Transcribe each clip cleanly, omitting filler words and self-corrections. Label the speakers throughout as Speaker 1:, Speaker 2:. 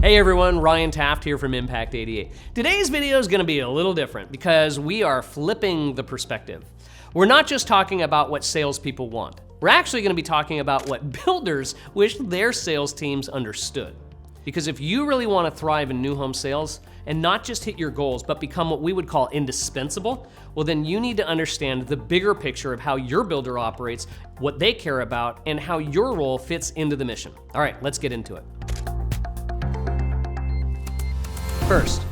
Speaker 1: Hey everyone, Ryan Taft here from Impact 88. Today's video is going to be a little different because we are flipping the perspective. We're not just talking about what salespeople want. We're actually going to be talking about what builders wish their sales teams understood. Because if you really want to thrive in new home sales and not just hit your goals, but become what we would call indispensable, well then you need to understand the bigger picture of how your builder operates, what they care about, and how your role fits into the mission. All right, let's get into it. First,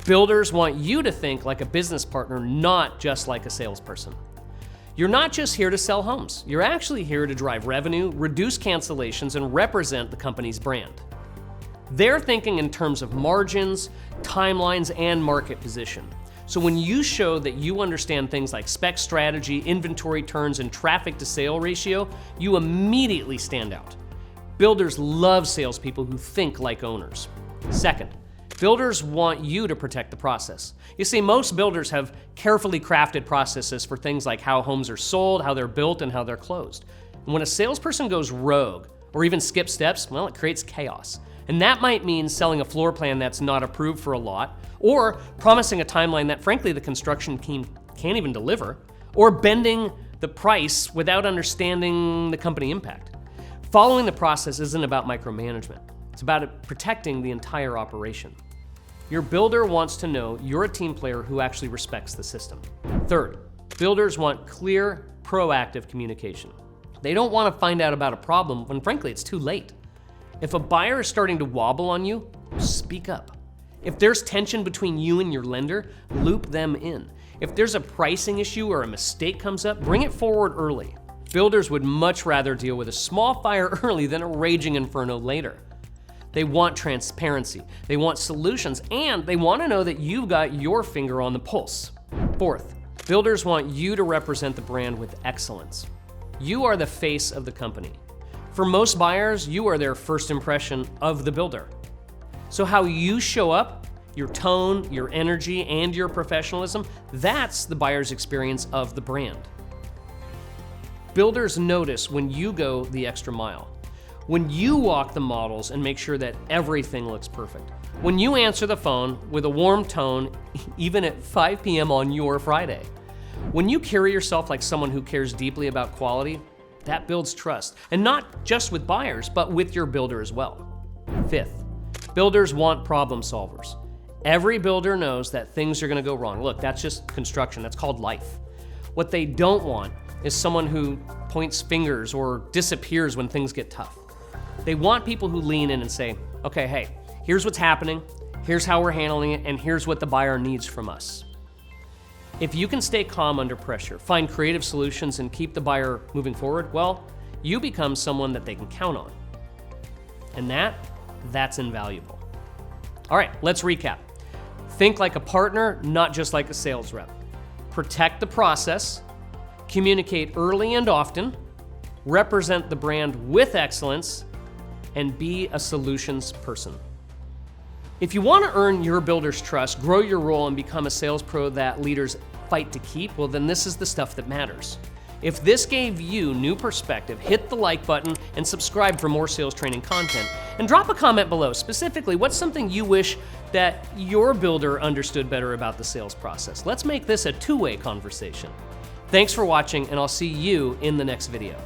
Speaker 1: builders want you to think like a business partner, not just like a salesperson. You're not just here to sell homes. You're actually here to drive revenue, reduce cancellations, and represent the company's brand. They're thinking in terms of margins, timelines, and market position. So when you show that you understand things like spec strategy, inventory turns, and traffic to sale ratio, you immediately stand out. Builders love salespeople who think like owners. Second, builders want you to protect the process. You see, most builders have carefully crafted processes for things like how homes are sold, how they're built, and how they're closed. And when a salesperson goes rogue or even skips steps, well, it creates chaos. And that might mean selling a floor plan that's not approved for a lot, or promising a timeline that frankly the construction team can't even deliver, or bending the price without understanding the company impact. Following the process isn't about micromanagement. It's about protecting the entire operation. Your builder wants to know you're a team player who actually respects the system. Third, builders want clear, proactive communication. They don't want to find out about a problem when frankly it's too late. If a buyer is starting to wobble on you, speak up. If there's tension between you and your lender, loop them in. If there's a pricing issue or a mistake comes up, bring it forward early. Builders would much rather deal with a small fire early than a raging inferno later. They want transparency, they want solutions, and they want to know that you've got your finger on the pulse. Fourth, builders want you to represent the brand with excellence. You are the face of the company. For most buyers, you are their first impression of the builder. So how you show up, your tone, your energy, and your professionalism, that's the buyer's experience of the brand. Builders notice when you go the extra mile. When you walk the models and make sure that everything looks perfect. When you answer the phone with a warm tone, even at 5 p.m. on your Friday. When you carry yourself like someone who cares deeply about quality, that builds trust. And not just with buyers, but with your builder as well. Fifth, builders want problem solvers. Every builder knows that things are gonna go wrong. Look, that's just construction, that's called life. What they don't want is someone who points fingers or disappears when things get tough. They want people who lean in and say, okay, hey, here's what's happening, here's how we're handling it, and here's what the buyer needs from us. If you can stay calm under pressure, find creative solutions, and keep the buyer moving forward, well, you become someone that they can count on. And that's invaluable. All right, let's recap. Think like a partner, not just like a sales rep. Protect the process, communicate early and often, represent the brand with excellence, and be a solutions person. If you want to earn your builder's trust, grow your role, and become a sales pro that leaders fight to keep, well then this is the stuff that matters. If this gave you new perspective, hit the like button and subscribe for more sales training content. And drop a comment below. Specifically, what's something you wish that your builder understood better about the sales process? Let's make this a two-way conversation. Thanks for watching, and I'll see you in the next video.